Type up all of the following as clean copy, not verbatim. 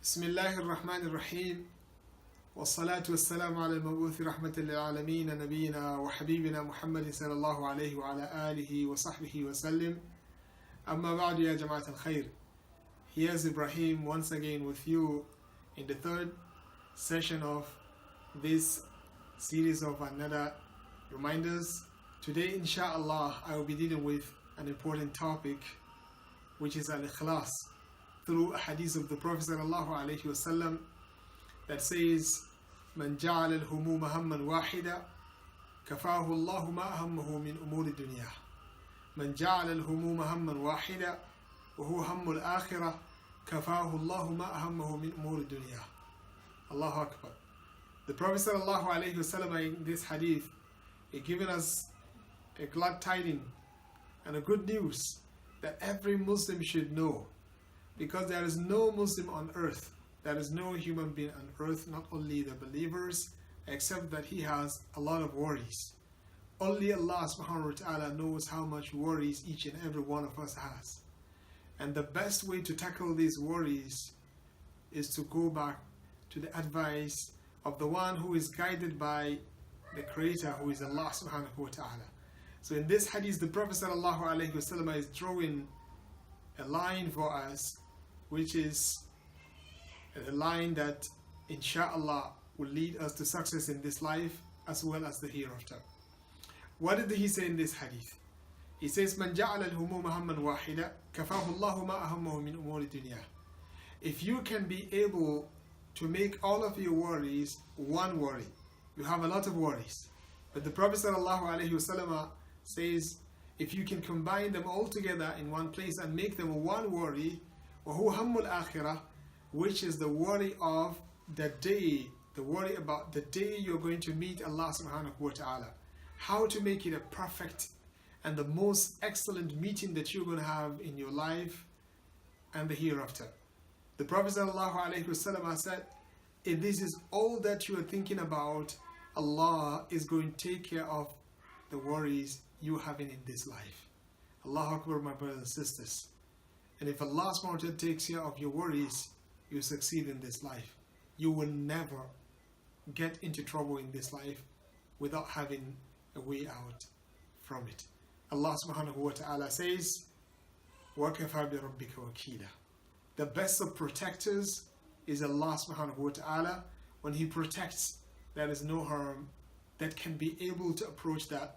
بسم الله الرحمن الرحيم والصلاة والسلام على المبعوث رحمة للعالمين نبينا وحبيبنا محمد صلى الله عليه وعلى آله وصحبه وسلم. أما بعد يا جماعة الخير. Here's Ibrahim once again with you in the third session of this series of An-Nadaa reminders. Today, inshallah, I will be dealing with an important topic, which is Al-Ikhlaas, through a hadith of the Prophet sallallahu alaihi wasallam that says, "Man ja'ala al-humuma hamman wahida, kafahu Allahu ma hammahu min umuri dunya. Man ja'ala al-humuma hamman wahida, wa huwa hammu al-akhirah, kafahu Allahu ma hammahu min umuri dunya." Allahu Akbar. The Prophet sallallahu alaihi wasallam in this hadith is giving us a glad tidings and a good news that every Muslim should know. Because there is no Muslim on earth, there is no human being on earth, not only the believers, except that he has a lot of worries. Only Allah subhanahu wa ta'ala knows how much worries each and every one of us has. And the best way to tackle these worries is to go back to the advice of the one who is guided by the Creator, who is Allah subhanahu wa ta'ala. So in this hadith, the Prophet sallallahu alaihi wasallam is drawing a line for us, which is a line that inshallah will lead us to success in this life as well as the hereafter. What did he say in this hadith? He says, "Man ja'ala al-humuma hamman wahida, kafahu Allahu ma ahammahu min umuri dunya." If you can be able to make all of your worries one worry, you have a lot of worries, but the Prophet sallallahu alaihi wasallam says, if you can combine them all together in one place and make them one worry, وَهُوَ هَمُّ الْآخِرَةِ, which is the worry of the day, the worry about the day you're going to meet Allah subhanahu wa ta'ala. How to make it a perfect and the most excellent meeting that you're going to have in your life and the hereafter. The Prophet sallallahu alaihi wasallam said, if this is all that you are thinking about, Allah is going to take care of the worries you having in this life. Allahu Akbar, my brothers and sisters. And if Allah subhanahu wa ta'ala takes care of your worries, you succeed in this life. You will never get into trouble in this life without having a way out from it. Allah subhanahu wa ta'ala says, وَكَفَى بِرَبِّكَ وَكِيلًا. The best of protectors is Allah subhanahu wa ta'ala. When He protects, there is no harm that can be able to approach that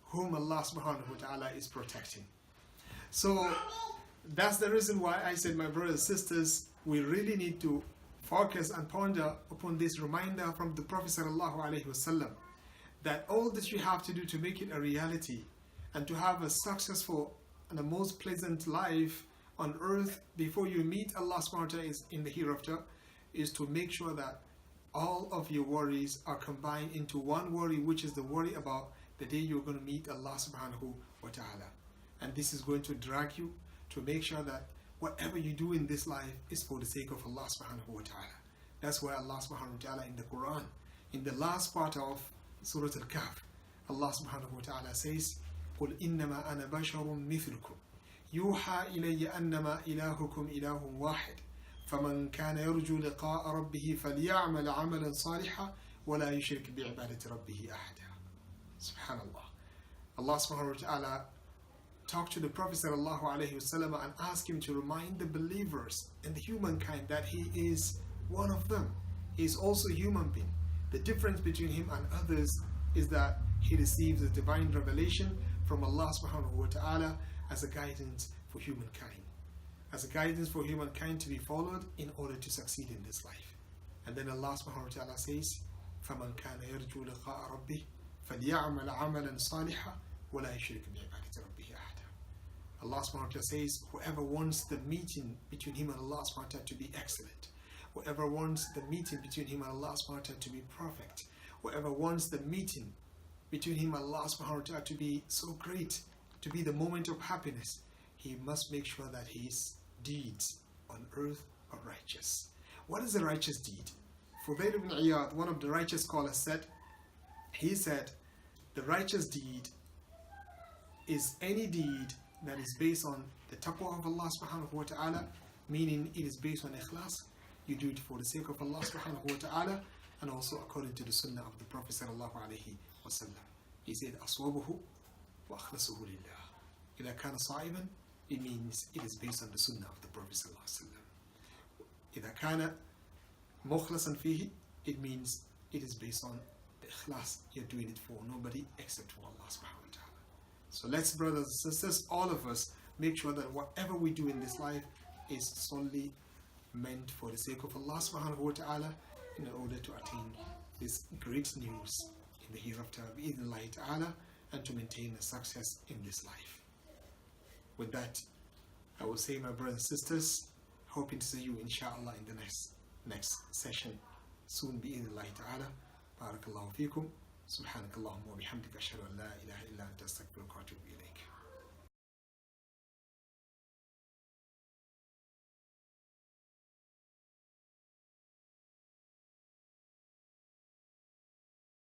whom Allah subhanahu wa ta'ala is protecting. So that's the reason why I said, my brothers and sisters, we really need to focus and ponder upon this reminder from the Prophet sallallahu alaihi wasallam, that all that you have to do to make it a reality and to have a successful and a most pleasant life on earth before you meet Allah subhanahu wa ta'ala in the hereafter is to make sure that all of your worries are combined into one worry, which is the worry about the day you're going to meet Allah subhanahu wa ta'ala. And this is going to drag you to make sure that whatever you do in this life is for the sake of Allah subhanahu wa ta'ala. That's why Allah subhanahu wa ta'ala in the Quran, in the last part of Surah Al-Kahf, Allah subhanahu wa ta'ala says, قُلْ إِنَّمَا أَنَا بَشَرٌ مِثْلُكُمْ يُوحَى إِلَيَّ أَنَّمَا إِلَهُكُمْ إِلَهٌ وَاحِدٌ فَمَنْ كَانَ يَرْجُو لِقَاءَ رَبِّهِ فَلْيَعْمَلْ عَمَلًا صَالِحًا وَلَا يُشْرِكْ بِعِبَادَةِ رَبِّهِ أَحَدًا. Subhanallah. Allah subhanahu wa ta'ala talked to the Prophet sallallahu alaihi wasallam and asked him to remind the believers and the humankind that he is one of them. He is also a human being. The difference between him and others is that he receives a divine revelation from Allah subhanahu wa ta'ala as a guidance for humankind. As a guidance for humankind to be followed in order to succeed in this life. And then Allah subhanahu wa ta'ala says, فَمَنْ كَانَ يَرْجُو لِقَاءَ رَبِّهِ فَلْيَعْمَلْ عَمَلًا صَالِحًا وَلَا يُشْرِكْ بِعِبَادَةِ رَبِّهِ أَحَدًا. Allah subhanahu wa ta'ala says, whoever wants the meeting between him and Allah subhanahu wa ta'ala to be excellent, whoever wants the meeting between him and Allah subhanahu wa ta'ala to be perfect, whoever wants the meeting between him and Allah subhanahu wa ta'ala to be so great, to be the moment of happiness, he must make sure that his deeds on earth are righteous. What is a righteous deed? Fudail ibn Iyad, one of the righteous scholars, said, the righteous deed is any deed that is based on the taqwa of Allah subhanahu wa ta'ala, meaning it is based on ikhlaas, you do it for the sake of Allah subhanahu wa ta'ala, and also according to the sunnah of the Prophet sallallahu alayhi wa sallam. He said, أصوبه وأخلصه لله. إذا كان صائما, it means it is based on the sunnah of the Prophet sallallahu alayhi wa sallam. إذا كان مخلصا فيه, it means it is based on the ikhlas. You're doing it for nobody except for Allah subhanahu wa ta'ala. So let's, brothers and sisters, all of us, make sure that whatever we do in this life is solely meant for the sake of Allah subhanahu wa ta'ala, in order to attain this great news in the hereafter, bi'idhnillahi ta'ala, and to maintain a success in this life. With that, I will say, my brothers and sisters, hoping to see you inshallah in the next session soon, bi'idhnillahi ta'ala. Barakallahu feekum. Subhanakallahumma wa bihamdika ashhadu an la ilaha illa anta